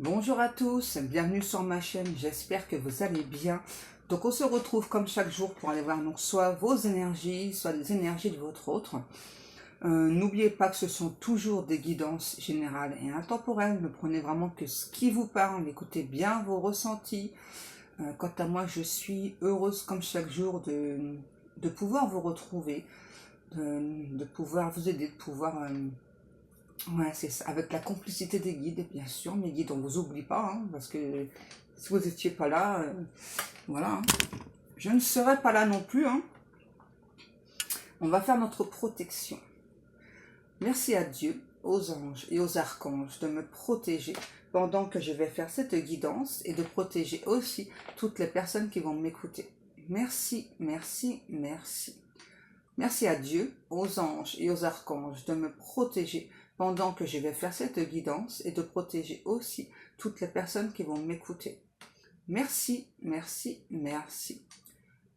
Bonjour à tous, bienvenue sur ma chaîne, j'espère que vous allez bien. Donc on se retrouve comme chaque jour pour aller voir donc soit vos énergies, soit les énergies de votre autre. N'oubliez pas que ce sont toujours des guidances générales et intemporelles, ne prenez vraiment que ce qui vous parle, écoutez bien vos ressentis. Quant à moi, je suis heureuse comme chaque jour de pouvoir vous retrouver, de pouvoir vous aider, de pouvoir... Ouais, c'est ça, avec la complicité des guides, bien sûr. Mes guides, on vous oublie pas, hein, parce que si vous n'étiez pas là, voilà, hein. Je ne serai pas là non plus, hein. On va faire notre protection. Merci à Dieu, aux anges et aux archanges de me protéger pendant que je vais faire cette guidance et de protéger aussi toutes les personnes qui vont m'écouter. Merci, merci, merci. Merci à Dieu, aux anges et aux archanges de me protéger pendant que je vais faire cette guidance et de protéger aussi toutes les personnes qui vont m'écouter. Merci, merci, merci.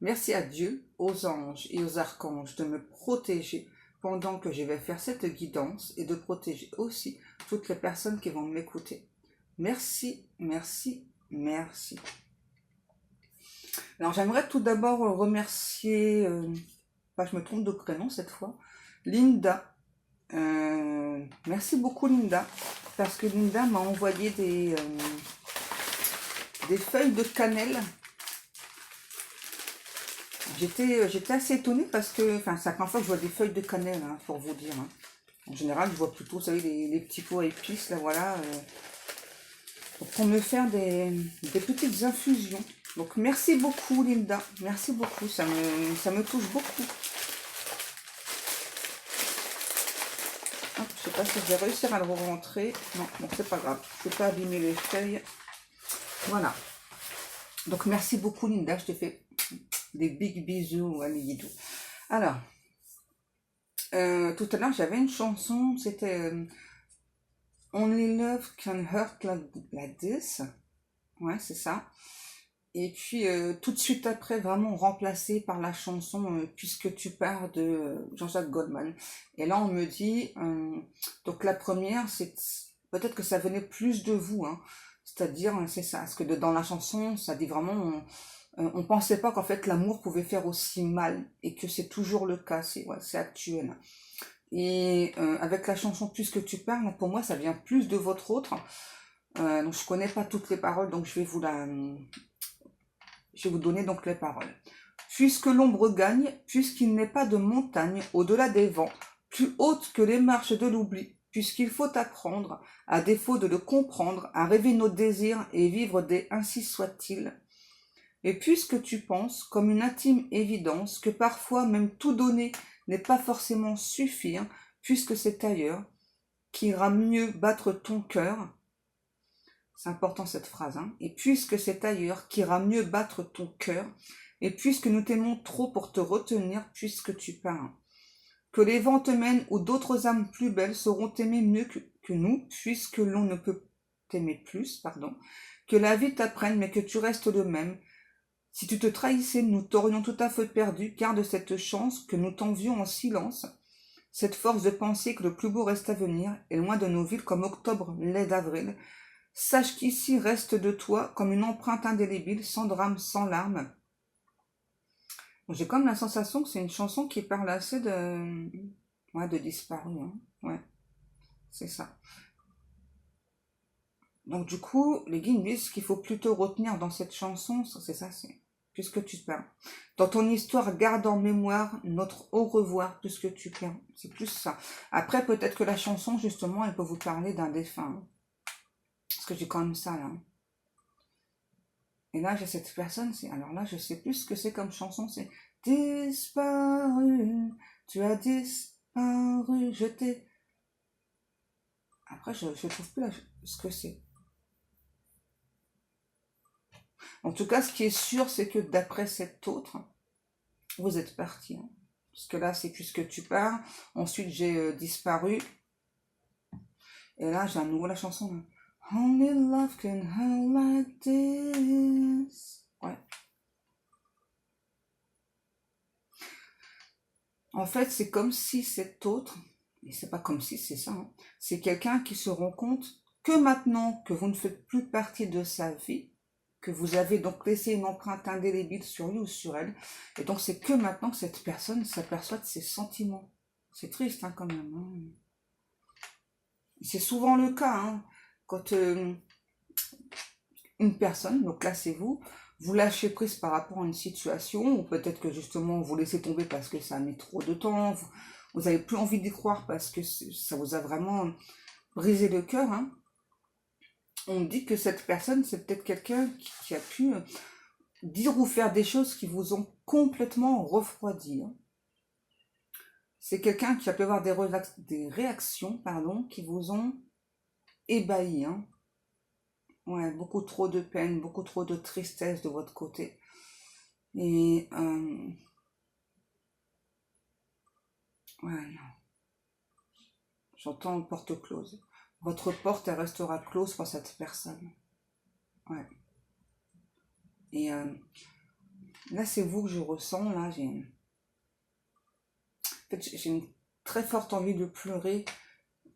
Merci à Dieu, aux anges et aux archanges de me protéger pendant que je vais faire cette guidance et de protéger aussi toutes les personnes qui vont m'écouter. Merci, merci, merci. Alors j'aimerais tout d'abord remercier... je me trompe de prénom cette fois, Linda. Merci beaucoup Linda, parce que Linda m'a envoyé des feuilles de cannelle. J'étais assez étonnée parce que, c'est la première fois que je vois des feuilles de cannelle, hein, pour vous dire. Hein. En général, je vois plutôt, vous savez, les petits pots à épices, là, voilà, pour me faire des petites infusions. Donc merci beaucoup Linda, merci beaucoup, ça me touche beaucoup. Je sais pas si je vais réussir à le rentrer. Non, bon, c'est pas grave. Je ne vais pas abîmer les feuilles. Voilà. Donc, merci beaucoup, Linda. Je te fais des big bisous à Lydou. Alors, tout à l'heure, j'avais une chanson. C'était Only Love Can Hurt Like This. Ouais, c'est ça. Et puis, tout de suite après, vraiment remplacé par la chanson Puisque tu pars de Jean-Jacques Goldman. Et là, on me dit, donc la première, c'est peut-être que ça venait plus de vous, hein. C'est-à-dire, c'est ça, parce que dans la chanson, ça dit vraiment, on pensait pas qu'en fait l'amour pouvait faire aussi mal, et que c'est toujours le cas, c'est actuel. Et avec la chanson Puisque tu pars, pour moi, ça vient plus de votre autre. Donc je connais pas toutes les paroles, donc je vais vous donner donc les paroles. Puisque l'ombre gagne, puisqu'il n'est pas de montagne au-delà des vents, plus haute que les marches de l'oubli, puisqu'il faut apprendre, à défaut de le comprendre, à rêver nos désirs et vivre des ainsi soit-il. Et puisque tu penses, comme une intime évidence, que parfois même tout donner n'est pas forcément suffire, puisque c'est ailleurs qu'ira mieux battre ton cœur, c'est important cette phrase, hein. Et puisque c'est ailleurs qu'ira mieux battre ton cœur, et puisque nous t'aimons trop pour te retenir, puisque tu pars. Que les vents te mènent où d'autres âmes plus belles sauront t'aimer mieux que nous, puisque l'on ne peut t'aimer plus, pardon. Que la vie t'apprenne, mais que tu restes le même. Si tu te trahissais, nous t'aurions tout à fait perdu, car de cette chance que nous t'envions en silence, cette force de penser que le plus beau reste à venir, est loin de nos villes comme octobre l'est d'avril. Sache qu'ici reste de toi comme une empreinte indélébile, sans drame, sans larmes. J'ai comme la sensation que c'est une chanson qui parle assez de disparu, hein. Ouais, c'est ça. Donc du coup, les guides disent qu'il faut plutôt retenir dans cette chanson, c'est ça, c'est puisque tu perds. Dans ton histoire, garde en mémoire notre au revoir puisque tu perds. C'est plus ça. Après, peut-être que la chanson, justement, elle peut vous parler d'un défunt. Parce que j'ai quand même ça, là. Et là, j'ai cette personne, alors là, je sais plus ce que c'est comme chanson, c'est disparu, tu as disparu, je t'ai... Après, je trouve plus ce que c'est. En tout cas, ce qui est sûr, c'est que d'après cet autre, vous êtes parti, hein. Parce que là, c'est puisque tu pars. Ensuite, j'ai disparu. Et là, j'ai à nouveau la chanson, hein. Only love can hurt like this. Ouais. En fait, c'est comme si cet autre, et c'est pas comme si, c'est ça, hein, c'est quelqu'un qui se rend compte que maintenant que vous ne faites plus partie de sa vie, que vous avez donc laissé une empreinte indélébile sur lui ou sur elle, et donc c'est que maintenant que cette personne s'aperçoit de ses sentiments. C'est triste hein, quand même. Hein. C'est souvent le cas, hein, quand une personne, donc là c'est vous, vous lâchez prise par rapport à une situation, ou peut-être que justement vous laissez tomber parce que ça met trop de temps, vous n'avez plus envie d'y croire parce que ça vous a vraiment brisé le cœur. Hein. On dit que cette personne, c'est peut-être quelqu'un qui a pu dire ou faire des choses qui vous ont complètement refroidi. Hein. C'est quelqu'un qui a pu avoir des réactions qui vous ont ébahi. Hein. Ouais, beaucoup trop de peine, beaucoup trop de tristesse de votre côté. Et ouais, non. J'entends porte close. Votre porte, elle restera close pour cette personne. Ouais. Et là, c'est vous que je ressens. Là, en fait, j'ai une très forte envie de pleurer.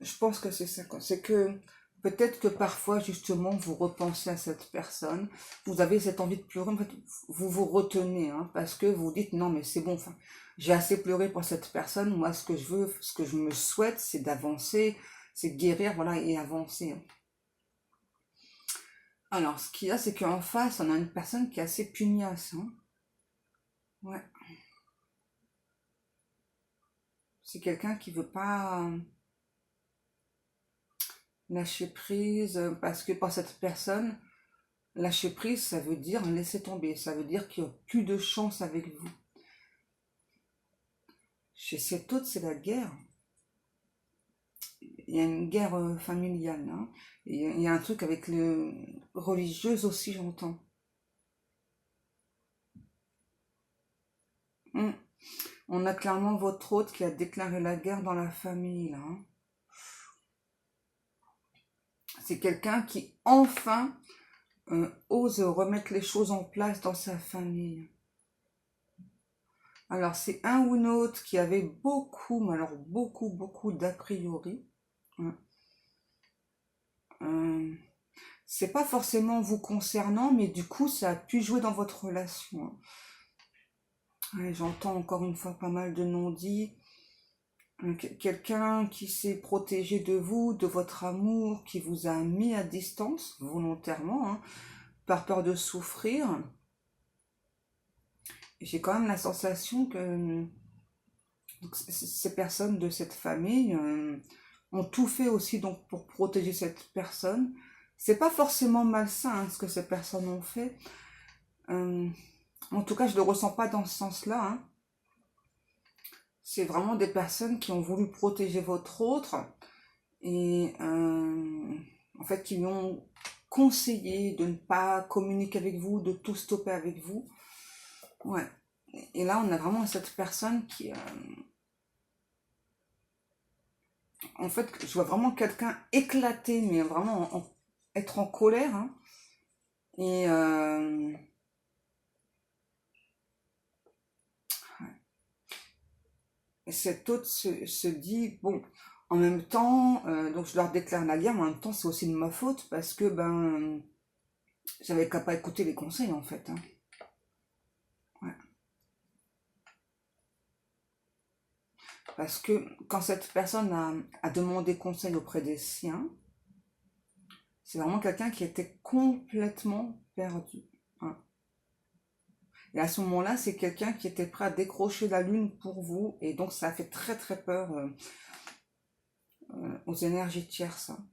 Je pense que c'est ça. C'est que peut-être que parfois, justement, vous repensez à cette personne. Vous avez cette envie de pleurer. En fait, vous vous retenez. Hein, parce que vous dites, non, mais c'est bon. Enfin, j'ai assez pleuré pour cette personne. Moi, ce que je veux, ce que je me souhaite, c'est d'avancer. C'est de guérir, voilà, et avancer. Alors, ce qu'il y a, c'est qu'en face, on a une personne qui est assez pugnace. Hein. Ouais. C'est quelqu'un qui veut pas lâcher prise, parce que pour cette personne, lâcher prise, ça veut dire laisser tomber. Ça veut dire qu'il n'y a plus de chance avec vous. Chez cet autre, c'est la guerre. Il y a une guerre familiale. Hein. Et il y a un truc avec le religieuse aussi, j'entends. On a clairement votre hôte qui a déclaré la guerre dans la famille. Là, hein. C'est quelqu'un qui enfin ose remettre les choses en place dans sa famille. Alors c'est un ou une autre qui avait beaucoup, mais alors beaucoup, beaucoup d'a priori. Hein. C'est pas forcément vous concernant, mais du coup ça a pu jouer dans votre relation. Hein. Ouais, j'entends encore une fois pas mal de non-dits. Quelqu'un qui s'est protégé de vous, de votre amour, qui vous a mis à distance volontairement, hein, par peur de souffrir. J'ai quand même la sensation que donc, ces personnes de cette famille ont tout fait aussi donc pour protéger cette personne. C'est pas forcément malsain hein, ce que ces personnes ont fait. En tout cas, je le ressens pas dans ce sens-là. Hein. C'est vraiment des personnes qui ont voulu protéger votre autre et en fait qui lui ont conseillé de ne pas communiquer avec vous, de tout stopper avec vous. Ouais. Et là, on a vraiment cette personne qui... en fait, je vois vraiment quelqu'un éclater, mais vraiment être en colère. Hein. Et, et cet autre se dit, bon, en même temps, donc je leur déclare la guerre, mais en même temps, c'est aussi de ma faute, parce que, j'avais qu'à pas écouter les conseils, en fait. Hein. Ouais. Parce que quand cette personne a demandé conseil auprès des siens, c'est vraiment quelqu'un qui était complètement perdu. Hein. Et à ce moment-là, c'est quelqu'un qui était prêt à décrocher la lune pour vous. Et donc, ça a fait très très peur aux énergies tierces. Hein.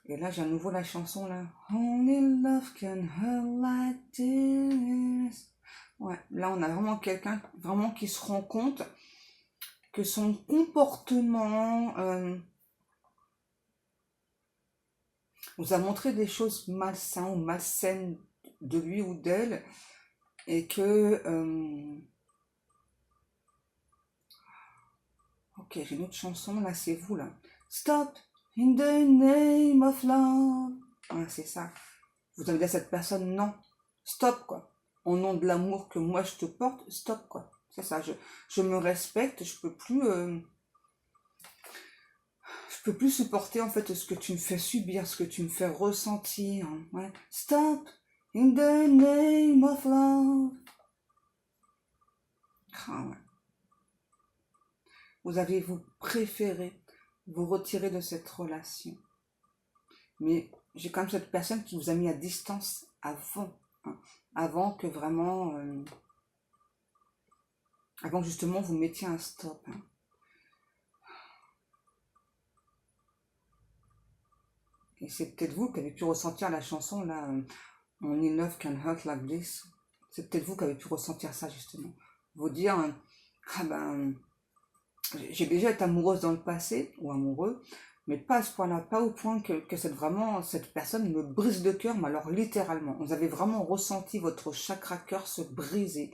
Et là, j'ai à nouveau la chanson là. Only love can hurt like this. Ouais, là, on a vraiment quelqu'un vraiment qui se rend compte que son comportement vous a montré des choses malsaines ou malsaines de lui ou d'elle et que ok, j'ai une autre chanson là, c'est vous là. Stop in the name of love. Ouais, c'est ça. Vous avez dit à cette personne non, stop quoi. Au nom de l'amour que moi je te porte, stop quoi. C'est ça. Je me respecte, je peux plus. peux plus supporter en fait ce que tu me fais subir, ce que tu me fais ressentir. Ouais. Stop in the name of love. Ah ouais. Vous préféré vous retirer de cette relation. Mais j'ai quand même cette personne qui vous a mis à distance avant. Hein, avant que vraiment... avant que justement vous mettiez un stop. Hein. Et c'est peut-être vous qui avez pu ressentir la chanson là, Only Love Can Hurt Like This. C'est peut-être vous qui avez pu ressentir ça justement. Vous dire, ah ben, j'ai déjà été amoureuse dans le passé, ou amoureux, mais pas à ce point-là, pas au point que cette personne me brise le cœur, mais alors littéralement. Vous avez vraiment ressenti votre chakra cœur se briser.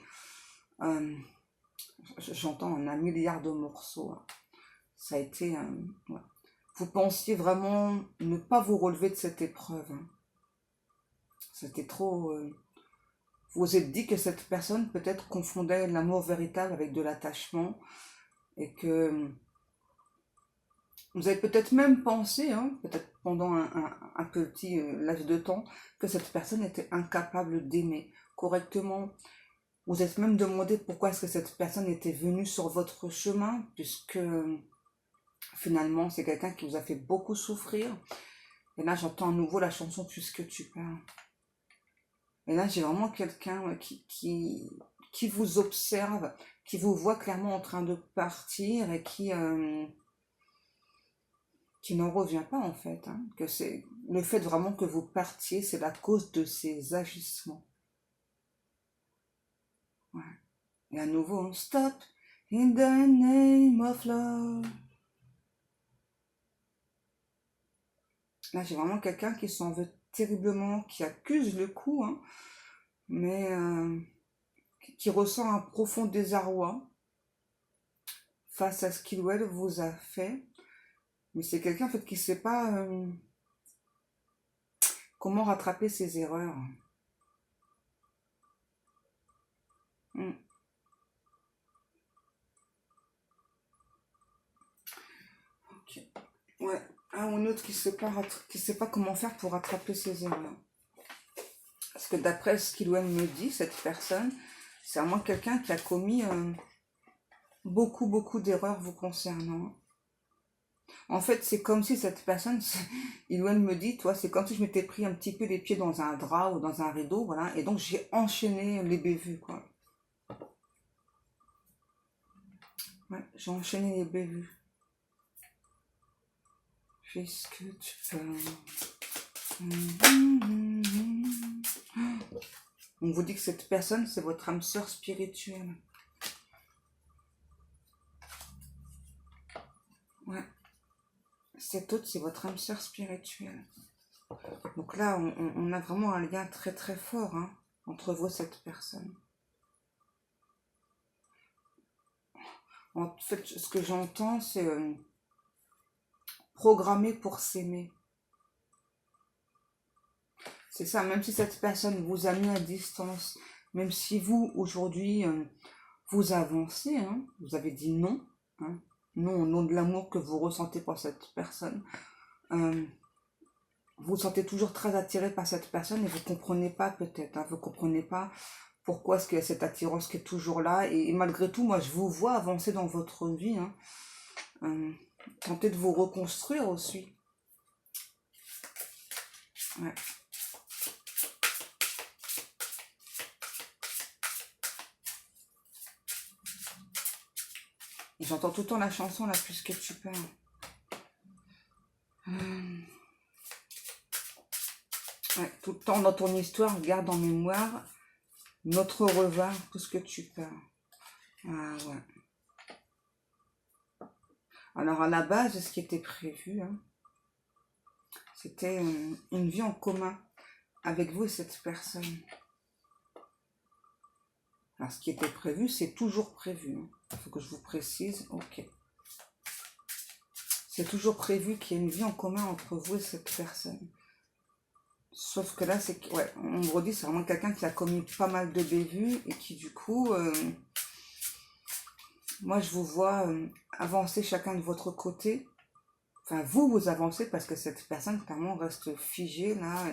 J'entends en un milliard de morceaux. Hein. Ça a été... ouais. Vous pensiez vraiment ne pas vous relever de cette épreuve. Hein. C'était trop... vous vous êtes dit que cette personne peut-être confondait l'amour véritable avec de l'attachement et que vous avez peut-être même pensé, hein, peut-être pendant un petit laps de temps, que cette personne était incapable d'aimer correctement. Vous êtes même demandé pourquoi est-ce que cette personne était venue sur votre chemin, puisque finalement c'est quelqu'un qui vous a fait beaucoup souffrir. Et là j'entends à nouveau la chanson Puisque tu pars. Et là j'ai vraiment quelqu'un qui vous observe, qui vous voit clairement en train de partir et qui n'en revient pas en fait. Hein, que c'est le fait vraiment que vous partiez, c'est la cause de ces agissements. Ouais. Et à nouveau, stop in the name of love. Là, j'ai vraiment quelqu'un qui s'en veut terriblement, qui accuse le coup, hein, mais qui ressent un profond désarroi face à ce qu'il ou elle vous a fait. Mais c'est quelqu'un en fait qui ne sait pas comment rattraper ses erreurs. Ok. Ouais, un ou autre qui sait pas comment faire pour rattraper ses erreurs. Parce que d'après ce qu'il ou elle me dit, cette personne, c'est vraiment quelqu'un qui a commis beaucoup d'erreurs vous concernant. En fait, c'est comme si cette personne, il ou elle me dit, toi, c'est comme si je m'étais pris un petit peu les pieds dans un drap ou dans un rideau, voilà, et donc j'ai enchaîné les bévues, quoi. Ouais, j'ai enchaîné les bévues. Puisque tu pars. On vous dit que cette personne, c'est votre âme sœur spirituelle. Ouais. Cette autre, c'est votre âme sœur spirituelle. Donc là, on a vraiment un lien très fort hein, entre vous et cette personne. En fait, ce que j'entends, c'est programmer pour s'aimer. C'est ça, même si cette personne vous a mis à distance, même si vous, aujourd'hui, vous avancez, hein, vous avez dit non, hein, non au nom de l'amour que vous ressentez pour cette personne, vous vous sentez toujours très attiré par cette personne et vous ne comprenez pas peut-être, hein, vous ne comprenez pas pourquoi est-ce qu'il y a cette attirance qui est toujours là, et malgré tout, moi je vous vois avancer dans votre vie, hein, tentez de vous reconstruire aussi. Ouais. Et j'entends tout le temps la chanson là, Puisque tu pars. Ouais, tout le temps dans ton histoire, garde en mémoire notre revoir, Puisque tu pars. Ah ouais. Alors à la base, ce qui était prévu, hein, c'était une vie en commun avec vous et cette personne. Alors ce qui était prévu, c'est toujours prévu. Hein. Il faut que je vous précise, ok. C'est toujours prévu qu'il y ait une vie en commun entre vous et cette personne. Sauf que là, c'est que, ouais, on me redit, c'est vraiment quelqu'un qui a commis pas mal de bévues et qui du coup, moi je vous vois avancer chacun de votre côté Enfin, vous avancez parce que cette personne, clairement, reste figée, là,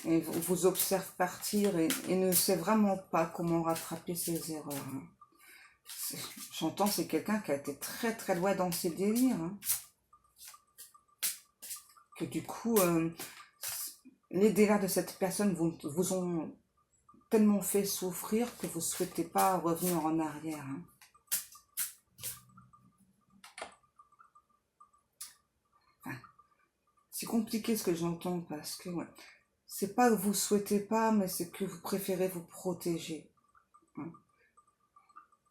et vous observe partir et ne sait vraiment pas comment rattraper ses erreurs. Hein. J'entends, c'est quelqu'un qui a été très très loin dans ses délires. Hein. Que du coup, les délires de cette personne vous ont tellement fait souffrir que vous ne souhaitez pas revenir en arrière. Hein. Enfin, c'est compliqué ce que j'entends parce que ouais, c'est pas que vous souhaitez pas, mais c'est que vous préférez vous protéger. Hein.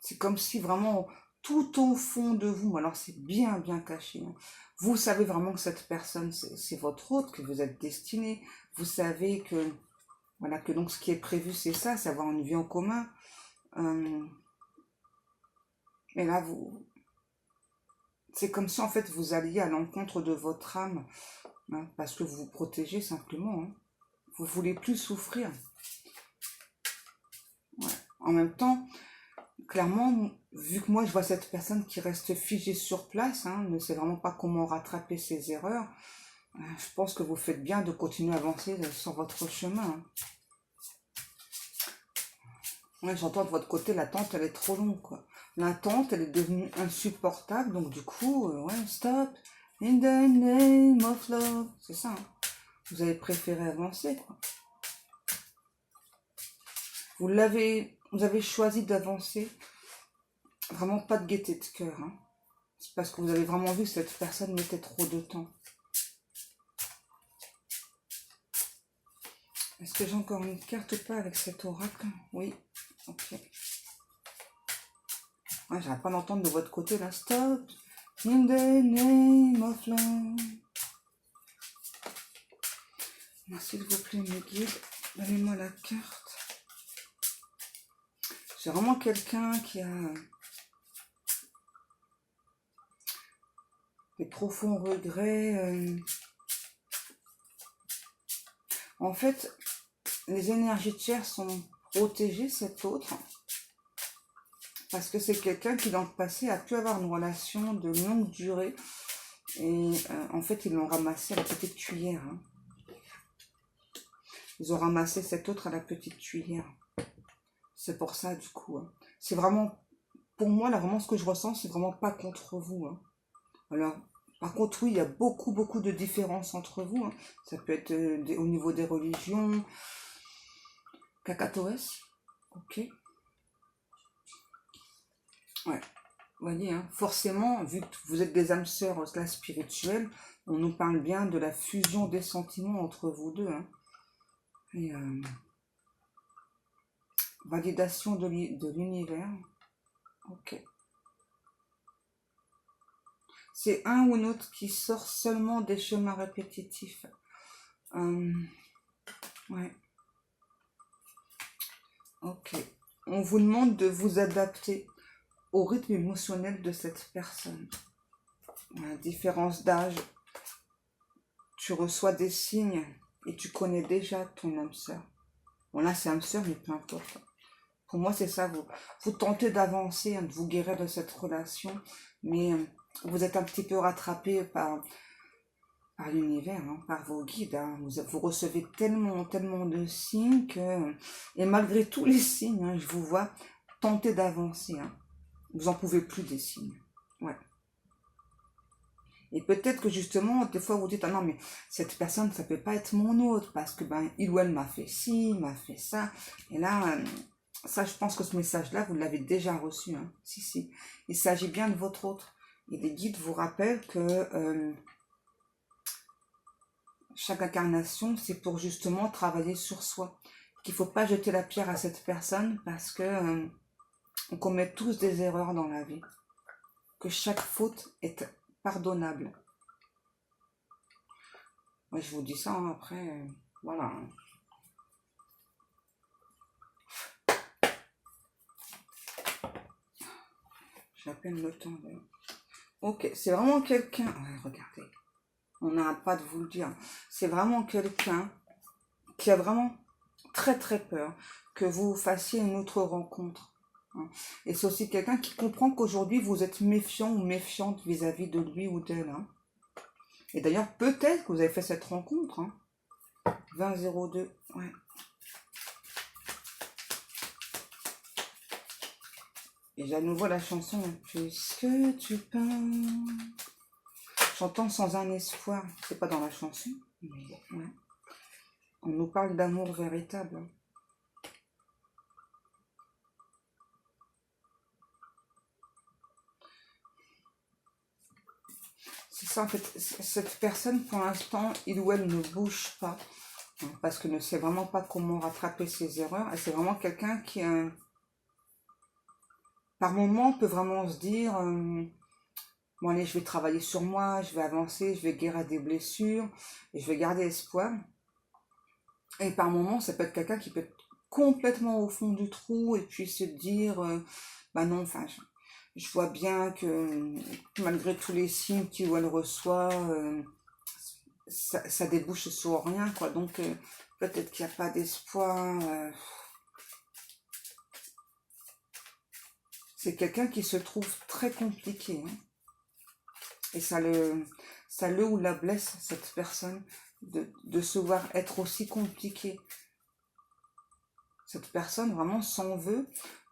C'est comme si vraiment tout au fond de vous, alors c'est bien bien caché, hein, vous savez vraiment que cette personne c'est votre hôte, que vous êtes destiné, vous savez que voilà, que donc ce qui est prévu c'est ça, c'est avoir une vie en commun. Et là c'est comme si en fait vous alliez à l'encontre de votre âme, hein, parce que vous vous protégez simplement. Hein. Vous voulez plus souffrir. Ouais. En même temps, clairement, vu que moi je vois cette personne qui reste figée sur place, hein, ne sait vraiment pas comment rattraper ses erreurs, je pense que vous faites bien de continuer à avancer sur votre chemin. Hein. Ouais, j'entends de votre côté, l'attente elle est trop longue, quoi. L'attente elle est devenue insupportable, donc du coup, ouais, stop, in the name of love, c'est ça. Hein. Vous avez préféré avancer, quoi. Vous avez choisi d'avancer, vraiment pas de gaieté de cœur. Hein. C'est parce que vous avez vraiment vu que cette personne mettait trop de temps. Est-ce que j'ai encore une carte ou pas avec cet oracle? Oui, ok. Ouais, j'arrête pas d'entendre de votre côté là, stop, in the name of love. S'il vous plaît, mes guides, donnez-moi la carte. C'est vraiment quelqu'un qui a des profonds regrets. En fait, les énergies de chair sont protégées, cet autre, parce que c'est quelqu'un qui, dans le passé, a pu avoir une relation de longue durée. Et en fait, ils l'ont ramassé à la petite cuillère. Hein. Ils ont ramassé cet autre à la petite cuillère. C'est pour ça, du coup. Hein. C'est vraiment, pour moi, là, vraiment, ce que je ressens, c'est vraiment pas contre vous. Hein. Alors, par contre, oui, il y a beaucoup de différences entre vous. Hein. Ça peut être au niveau des religions. Cacatoès. Ok. Ouais. Vous voyez, hein, forcément, vu que vous êtes des âmes sœurs là, spirituelles, on nous parle bien de la fusion des sentiments entre vous deux. Hein. Et, validation de l'univers. Ok. C'est un ou l'autre qui sort seulement des chemins répétitifs. Ouais. Ok. On vous demande de vous adapter au rythme émotionnel de cette personne. La différence d'âge. Tu reçois des signes et tu connais déjà ton âme sœur. Bon là c'est âme sœur mais peu importe. Pour moi c'est ça, vous tentez d'avancer, hein, de vous guérir de cette relation, mais vous êtes un petit peu rattrapé par l'univers, hein, par vos guides. Hein. Vous recevez tellement de signes que, et malgré tous les signes, hein, je vous vois tenter d'avancer. Hein. Vous en pouvez plus des signes. Ouais. Et peut-être que justement, des fois vous dites, ah non, mais cette personne, ça peut pas être mon autre, parce que ben, il ou elle m'a fait ci, m'a fait ça. Et là, ça, je pense que ce message-là, vous l'avez déjà reçu. Hein. Si. Il s'agit bien de votre autre. Et les guides vous rappellent que chaque incarnation, c'est pour justement travailler sur soi. Qu'il ne faut pas jeter la pierre à cette personne parce que on commet tous des erreurs dans la vie. Que chaque faute est pardonnable. Moi, je vous dis ça, hein, après, voilà. J'ai à peine le temps. De... Ok, c'est vraiment quelqu'un... Ouais, regardez. On n'arrête pas de vous le dire. C'est vraiment quelqu'un qui a vraiment très peur que vous fassiez une autre rencontre. Hein. Et c'est aussi quelqu'un qui comprend qu'aujourd'hui, vous êtes méfiant ou méfiante vis-à-vis de lui ou d'elle. Hein. Et d'ailleurs, peut-être que vous avez fait cette rencontre. Hein. 20-02, ouais. Et j'ai à nouveau la chanson « Puisque tu peins ». J'entends sans un espoir. C'est pas dans la chanson, mais ouais. On nous parle d'amour véritable. C'est ça, en fait, cette personne, pour l'instant, il ou elle ne bouge pas, hein, parce que ne sait vraiment pas comment rattraper ses erreurs. Et c'est vraiment quelqu'un qui, par moment, peut vraiment se dire, bon allez, je vais travailler sur moi, je vais avancer, je vais guérir des blessures, et je vais garder espoir. Et par moment, ça peut être quelqu'un qui peut être complètement au fond du trou, et puis se dire, bah non, enfin, je vois bien que malgré tous les signes qu'il ou elle reçoit, ça débouche sur rien, quoi. Donc, peut-être qu'il n'y a pas d'espoir. C'est quelqu'un qui se trouve très compliqué. Hein. Et ça le ou la blesse, cette personne, de se voir être aussi compliqué. Cette personne vraiment s'en veut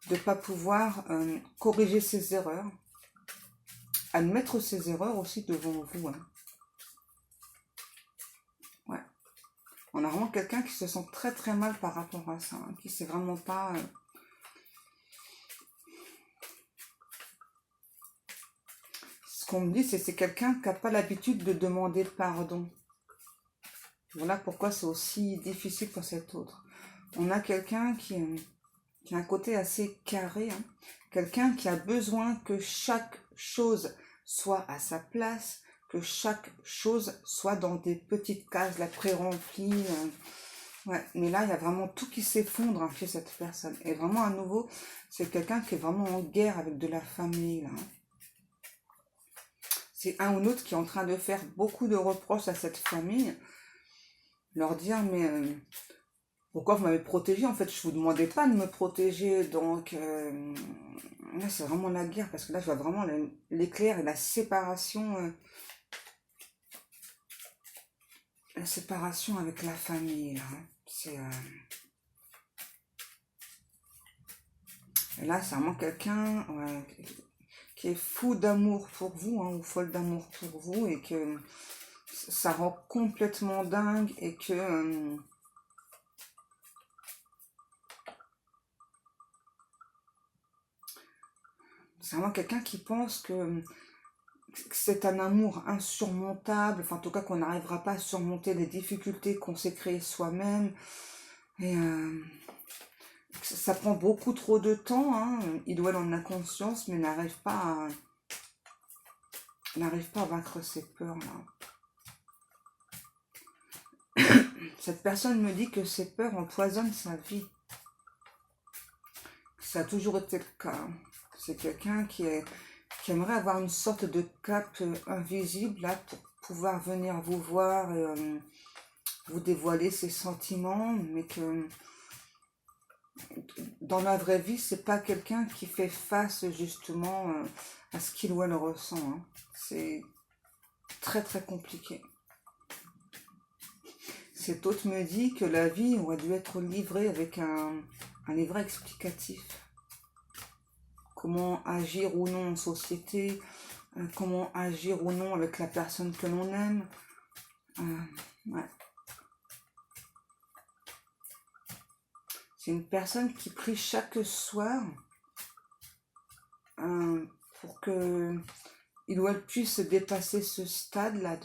de ne pas pouvoir corriger ses erreurs, admettre ses erreurs aussi devant vous. Hein. Ouais. On a vraiment quelqu'un qui se sent très très mal par rapport à ça, hein, qui sait vraiment pas... Ce qu'on me dit, c'est quelqu'un qui n'a pas l'habitude de demander pardon. Voilà pourquoi c'est aussi difficile pour cet autre. On a quelqu'un qui a un côté assez carré, hein, quelqu'un qui a besoin que chaque chose soit à sa place, que chaque chose soit dans des petites cases, la pré-remplies. Ouais, mais là, il y a vraiment tout qui s'effondre hein, chez cette personne. Et vraiment, à nouveau, c'est quelqu'un qui est vraiment en guerre avec de la famille. Là, hein. C'est un ou l'autre qui est en train de faire beaucoup de reproches à cette famille. Leur dire, mais pourquoi vous m'avez protégé? En fait, je ne vous demandais pas de me protéger. Donc, là, c'est vraiment la guerre. Parce que là, je vois vraiment l'éclair et la séparation. La séparation avec la famille. Là, hein. C'est... Et là, c'est vraiment quelqu'un qui est fou d'amour pour vous, hein, ou folle d'amour pour vous, et que ça rend complètement dingue, et que c'est vraiment quelqu'un qui pense que c'est un amour insurmontable, enfin en tout cas qu'on n'arrivera pas à surmonter les difficultés qu'on s'est créées soi-même, et ça prend beaucoup trop de temps, hein. Il ou elle en a conscience, mais n'arrive pas à vaincre ses peurs là. Cette personne me dit que ses peurs empoisonnent sa vie. Ça a toujours été le cas. C'est quelqu'un qui aimerait avoir une sorte de cape invisible là pour pouvoir venir vous voir et vous dévoiler ses sentiments, mais que dans la vraie vie, c'est pas quelqu'un qui fait face justement à ce qu'il ou elle ressent. Hein. C'est très très compliqué. Cet autre me dit que la vie aurait dû être livrée avec un livret explicatif. Comment agir ou non en société, comment agir ou non avec la personne que l'on aime. Ouais. C'est une personne qui prie chaque soir pour que il ou elle puisse dépasser ce stade-là,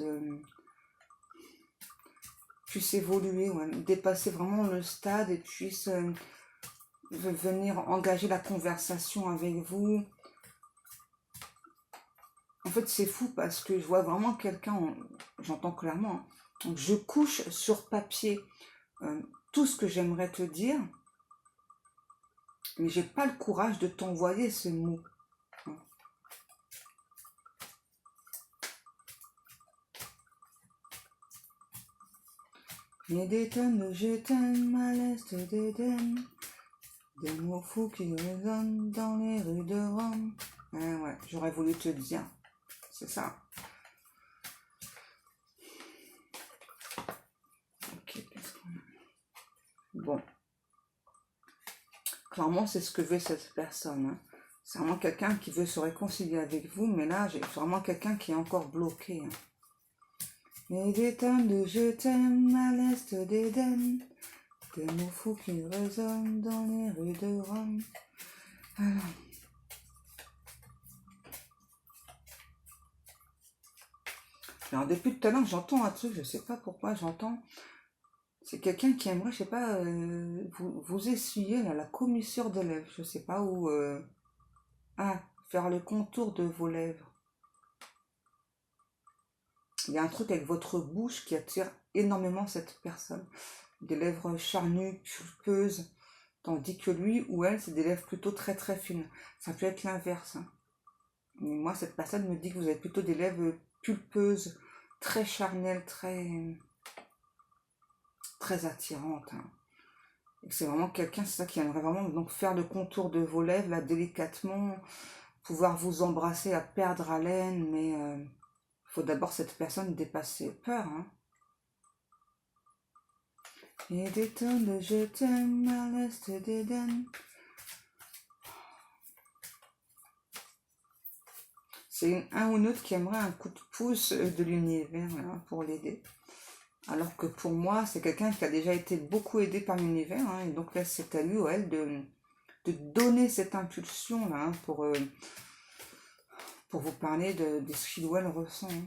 puisse évoluer, ouais, dépasser vraiment le stade et puisse venir engager la conversation avec vous. En fait, c'est fou parce que je vois vraiment quelqu'un, j'entends clairement, hein, donc je couche sur papier tout ce que j'aimerais te dire, mais j'ai pas le courage de t'envoyer ce mot. Et des tonnes de je t'aime à l'est d'Éden, des mots fous qui résonnent dans les rues de Rome. Ouais, j'aurais voulu te dire, c'est ça. Bon, clairement, c'est ce que veut cette personne. Hein. C'est vraiment quelqu'un qui veut se réconcilier avec vous, mais là, j'ai vraiment quelqu'un qui est encore bloqué. Hein. Et des tonnes de je t'aime à l'est d'Éden, des mots fous qui résonnent dans les rues de Rome. Alors depuis tout à l'heure, j'entends un truc, je sais pas pourquoi, j'entends. C'est quelqu'un qui aimerait, je sais pas, vous essuyer là, la commissure des lèvres, je sais pas où. Ah, faire le contour de vos lèvres. Il y a un truc avec votre bouche qui attire énormément cette personne. Des lèvres charnues, pulpeuses, tandis que lui ou elle, c'est des lèvres plutôt très très fines. Ça peut être l'inverse. Hein. Mais moi, cette personne me dit que vous avez plutôt des lèvres pulpeuses, très charnelles, très attirantes. Hein. Et c'est vraiment quelqu'un, c'est ça qui aimerait vraiment donc faire le contour de vos lèvres, là, délicatement, pouvoir vous embrasser à perdre haleine, mais faut d'abord cette personne dépasser peur. Hein. Et des tonnes de je t'aime à l'est d'Éden. C'est un ou une autre qui aimerait un coup de pouce de l'univers hein, pour l'aider. Alors que pour moi, c'est quelqu'un qui a déjà été beaucoup aidé par l'univers. Hein, et donc là, c'est à lui ou à elle de donner cette impulsion là hein, pour vous parler de ce qu'il ou elle ressent. Hein.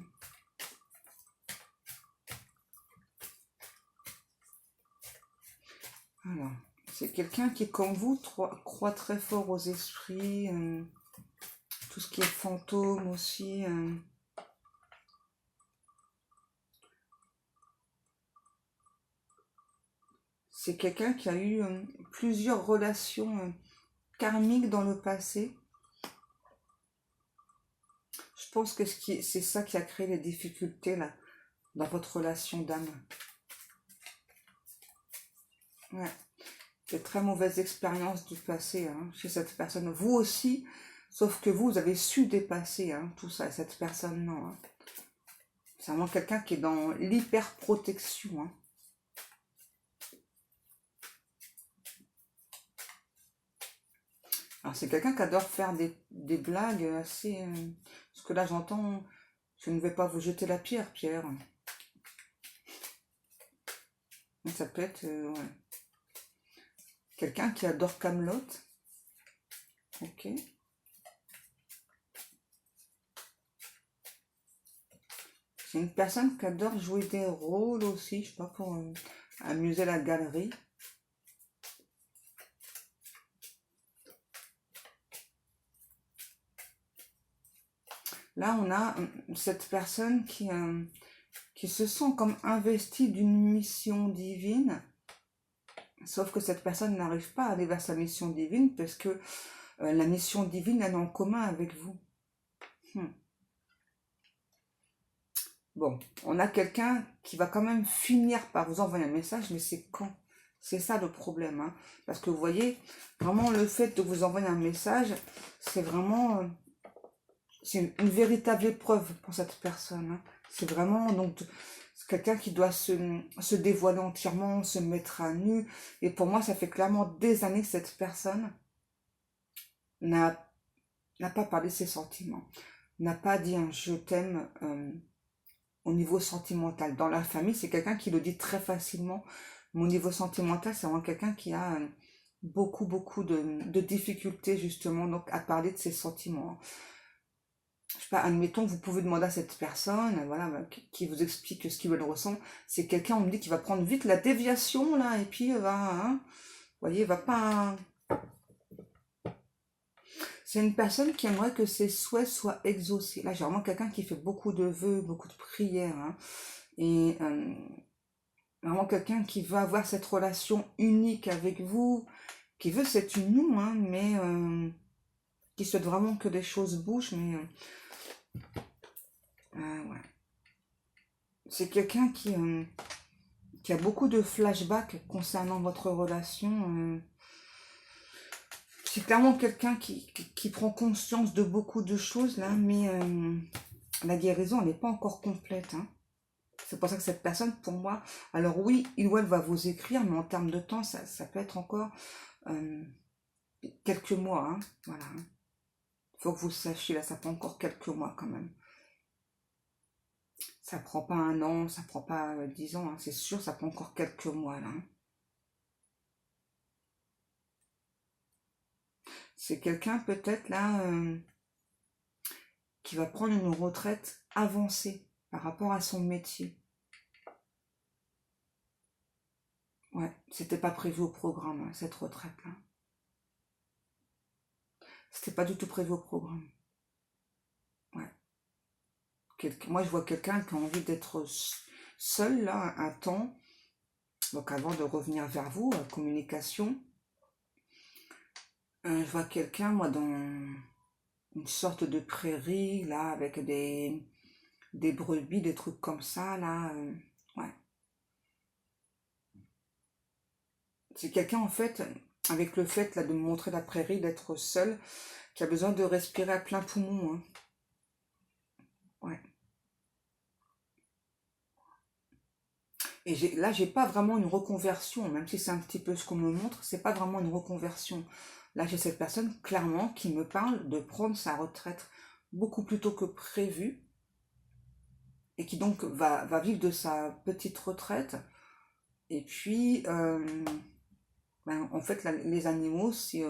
Alors, c'est quelqu'un qui, comme vous, croit très fort aux esprits, tout ce qui est fantôme aussi. C'est quelqu'un qui a eu plusieurs relations karmiques dans le passé. Je pense que c'est ça qui a créé les difficultés là, dans votre relation d'âme. Ouais. De très mauvaises expériences du passé hein, chez cette personne. Vous aussi, sauf que vous avez su dépasser hein, tout ça. Et cette personne, non. Hein. C'est vraiment quelqu'un qui est dans l'hyper-protection. Hein. Alors, c'est quelqu'un qui adore faire des blagues assez... parce que là, j'entends... Je ne vais pas vous jeter la pierre, Pierre. Mais ça peut être... ouais. Quelqu'un qui adore Kaamelott. Ok. C'est une personne qui adore jouer des rôles aussi, je sais pas, pour amuser la galerie. Là, on a cette personne qui se sent comme investie d'une mission divine, sauf que cette personne n'arrive pas à aller vers sa mission divine parce que la mission divine, elle est en commun avec vous. Bon, on a quelqu'un qui va quand même finir par vous envoyer un message, mais c'est quand? C'est ça le problème. Hein. Parce que vous voyez, vraiment le fait de vous envoyer un message, c'est vraiment... c'est une véritable épreuve pour cette personne. Hein. C'est vraiment donc quelqu'un qui doit se dévoiler entièrement, se mettre à nu. Et pour moi, ça fait clairement des années que cette personne n'a pas parlé de ses sentiments, n'a pas dit un je t'aime au niveau sentimental. Dans la famille, c'est quelqu'un qui le dit très facilement. Mais au niveau sentimental, c'est vraiment quelqu'un qui a beaucoup de difficultés justement donc à parler de ses sentiments. Je sais pas, admettons, vous pouvez demander à cette personne, voilà, qui vous explique ce qu'il ressent. C'est quelqu'un, on me dit, qui va prendre vite la déviation, là, et puis hein, vous voyez, va pas... C'est une personne qui aimerait que ses souhaits soient exaucés. Là, j'ai vraiment quelqu'un qui fait beaucoup de vœux, beaucoup de prières, hein, et vraiment quelqu'un qui veut avoir cette relation unique avec vous, qui veut cette union, hein, mais qui souhaite vraiment que les choses bougent, mais... ouais. C'est quelqu'un qui a beaucoup de flashbacks concernant votre relation. C'est clairement quelqu'un qui prend conscience de beaucoup de choses, là, mais la guérison, elle n'est pas encore complète. Hein. C'est pour ça que cette personne, pour moi, alors oui, il ou elle va vous écrire, mais en termes de temps, ça peut être encore quelques mois, hein, voilà. Faut que vous le sachiez, là, ça prend encore quelques mois quand même. Ça prend pas un an, ça prend pas 10 ans, hein, c'est sûr, ça prend encore quelques mois, là. Hein. C'est quelqu'un peut-être là qui va prendre une retraite avancée par rapport à son métier. Ouais, c'était pas prévu au programme, hein, cette retraite-là. C'était pas du tout prévu au programme. Ouais. Moi, je vois quelqu'un qui a envie d'être seul, là, un temps. Donc, avant de revenir vers vous, communication. Je vois quelqu'un, moi, dans une sorte de prairie, là, avec des brebis, des trucs comme ça, là. Ouais. C'est quelqu'un, en fait, avec le fait, là, de me montrer la prairie, d'être seul, qui a besoin de respirer à plein poumon, hein. Ouais. Et là, j'ai pas vraiment une reconversion, même si c'est un petit peu ce qu'on me montre, c'est pas vraiment une reconversion. Là, j'ai cette personne, clairement, qui me parle de prendre sa retraite beaucoup plus tôt que prévu, et qui donc va vivre de sa petite retraite. Et puis, en fait, les animaux, c'est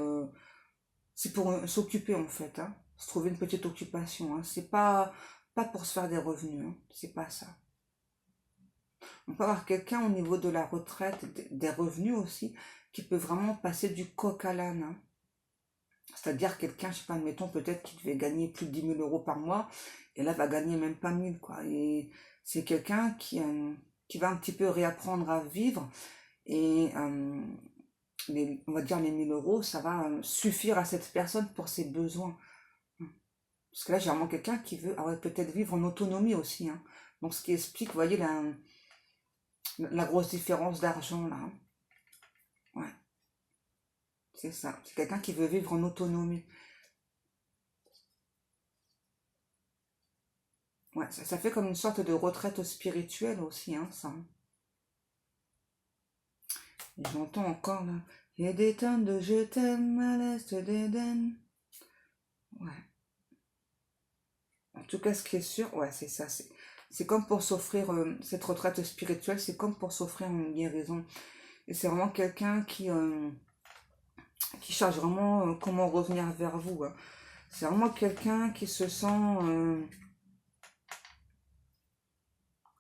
pour s'occuper, en fait, hein, se trouver une petite occupation. Hein. C'est pas pour se faire des revenus, hein, c'est pas ça. On peut avoir quelqu'un au niveau de la retraite, des revenus aussi, qui peut vraiment passer du coq à l'âne. Hein. C'est-à-dire quelqu'un, je sais pas, admettons peut-être qui devait gagner plus de 10 000 € par mois, et là va gagner même pas 1000, quoi. Et c'est quelqu'un qui va un petit peu réapprendre à vivre, et on va dire les 1000 €, ça va suffire à cette personne pour ses besoins. Parce que là, j'ai vraiment quelqu'un qui veut peut-être vivre en autonomie aussi. Hein. Donc ce qui explique, vous voyez, la grosse différence d'argent là. Hein. Ouais, c'est ça. C'est quelqu'un qui veut vivre en autonomie. Ouais, ça fait comme une sorte de retraite spirituelle aussi, hein, ça. Et j'entends encore là. Il y a des tonnes de je t'aime à l'est d'Éden. Ouais. En tout cas, ce qui est sûr, ouais, c'est ça. C'est comme pour s'offrir cette retraite spirituelle, c'est comme pour s'offrir une guérison. Et c'est vraiment quelqu'un qui cherche vraiment comment revenir vers vous. Hein. C'est vraiment quelqu'un qui se sent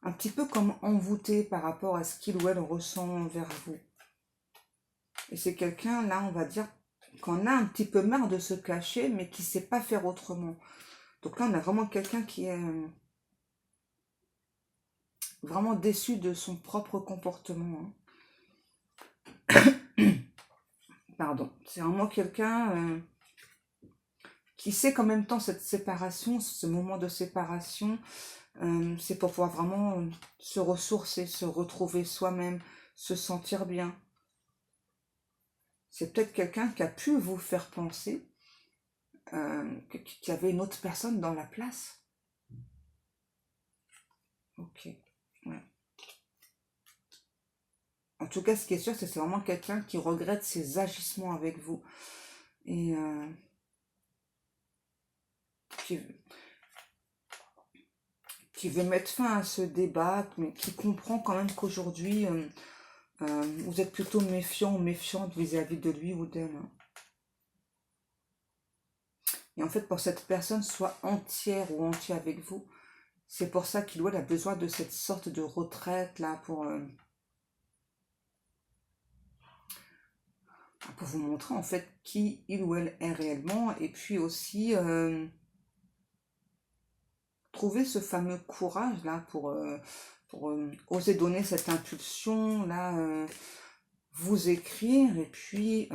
un petit peu comme envoûté par rapport à ce qu'il ou elle ressent vers vous. Et c'est quelqu'un, là, on va dire, qu'on a un petit peu marre de se cacher, mais qui ne sait pas faire autrement. Donc là, on a vraiment quelqu'un qui est vraiment déçu de son propre comportement. Hein. Pardon. C'est vraiment quelqu'un qui sait qu'en même temps, cette séparation, ce moment de séparation, c'est pour pouvoir vraiment se ressourcer, se retrouver soi-même, se sentir bien. C'est peut-être quelqu'un qui a pu vous faire penser qu'il y avait une autre personne dans la place. Ok. Ouais. En tout cas, ce qui est sûr, c'est que c'est vraiment quelqu'un qui regrette ses agissements avec vous. Et qui, qui veut mettre fin à ce débat, mais qui comprend quand même qu'aujourd'hui, vous êtes plutôt méfiant ou méfiante vis-à-vis de lui ou d'elle. Hein. Et en fait, pour que cette personne soit entière ou entier avec vous, c'est pour ça qu'il ou elle a besoin de cette sorte de retraite là pour vous montrer en fait qui il ou elle est réellement et puis aussi trouver ce fameux courage là pour oser donner cette impulsion là, vous écrire et puis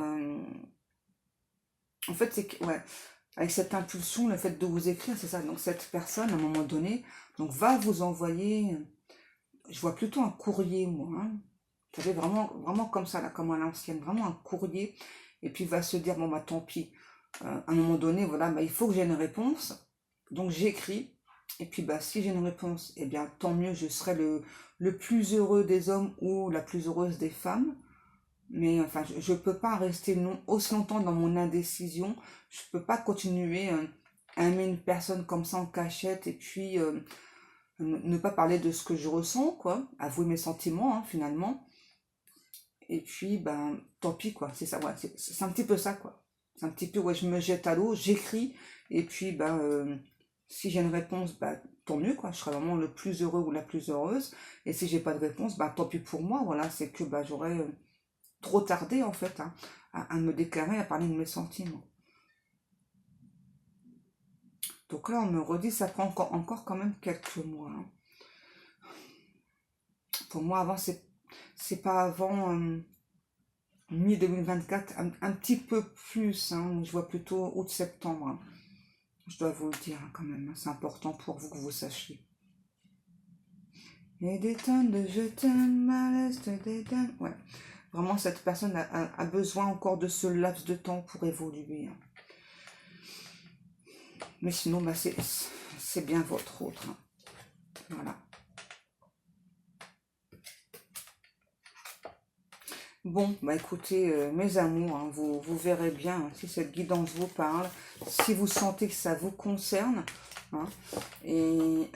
en fait c'est que ouais, avec cette impulsion, le fait de vous écrire, c'est ça. Donc cette personne, à un moment donné, donc va vous envoyer, je vois plutôt un courrier, moi. Hein. Vous savez, vraiment, vraiment comme ça, là, comme à l'ancienne, vraiment un courrier. Et puis va se dire, bon, bah tant pis. À un moment donné, voilà, bah, il faut que j'ai une réponse. Donc j'écris. Et puis, bah, si j'ai une réponse, eh bien, tant mieux, je serai le plus heureux des hommes ou la plus heureuse des femmes. Mais enfin, je ne peux pas rester aussi longtemps dans mon indécision. Je ne peux pas continuer à aimer une personne comme ça en cachette et puis ne pas parler de ce que je ressens, quoi. Avouer mes sentiments, hein, finalement. Et puis, ben, tant pis, quoi. C'est ça, ouais, c'est un petit peu ça, quoi. C'est un petit peu, ouais, je me jette à l'eau, j'écris, et puis, ben, si j'ai une réponse, ben, tant mieux, quoi. Je serai vraiment le plus heureux ou la plus heureuse. Et si j'ai pas de réponse, ben, tant pis pour moi, voilà. C'est que, ben, j'aurais trop tardé, en fait, hein, à me déclarer, à parler de mes sentiments. Donc là, on me redit, ça prend encore quand même quelques mois, hein. Pour moi, avant, c'est pas avant mi-2024, un petit peu plus, hein, je vois plutôt août-septembre, hein. Je dois vous le dire, hein, quand même, hein, c'est important pour vous que vous sachiez. Et des tonnes de je t'aime, malaise de dédain. Ouais, vraiment, cette personne a besoin encore de ce laps de temps pour évoluer, hein. Mais sinon, bah, c'est bien votre autre, hein. Voilà. Bon, bah écoutez, mes amours, hein, vous verrez bien, hein, si cette guidance vous parle, si vous sentez que ça vous concerne, hein. Et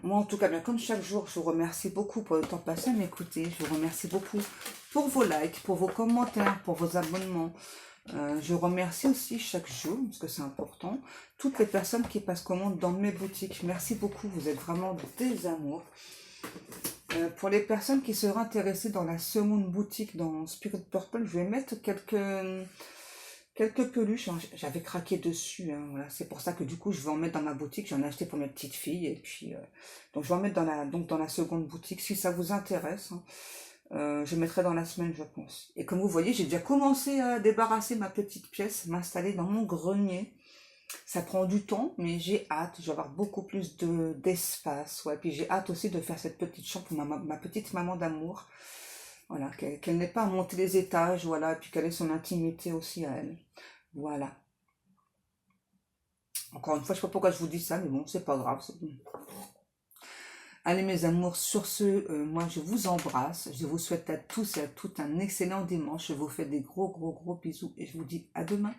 moi, en tout cas, bien comme chaque jour, je vous remercie beaucoup pour le temps passé à m'écouter. Je vous remercie beaucoup pour vos likes, pour vos commentaires, pour vos abonnements. Je remercie aussi chaque jour, parce que c'est important, toutes les personnes qui passent commande dans mes boutiques. Merci beaucoup, vous êtes vraiment des amours. Pour les personnes qui seraient intéressées dans la seconde boutique dans Spirit Purple, je vais mettre quelques peluches. J'avais craqué dessus, hein, voilà. C'est pour ça que du coup je vais en mettre dans ma boutique. J'en ai acheté pour mes petites filles. Et puis donc je vais en mettre dans la seconde boutique si ça vous intéresse, hein. Je mettrai dans la semaine, je pense. Et comme vous voyez, j'ai déjà commencé à débarrasser ma petite pièce, m'installer dans mon grenier. Ça prend du temps, mais j'ai hâte. Je vais avoir beaucoup plus d'espace. Ouais. Puis j'ai hâte aussi de faire cette petite chambre pour ma petite maman d'amour. Voilà, qu'elle n'ait pas à monter les étages, voilà, et puis qu'elle ait son intimité aussi à elle. Voilà. Encore une fois, je sais pas pourquoi je vous dis ça, mais bon, c'est pas grave. Bon. Allez mes amours, sur ce, moi je vous embrasse. Je vous souhaite à tous et à toutes un excellent dimanche. Je vous fais des gros bisous et je vous dis à demain.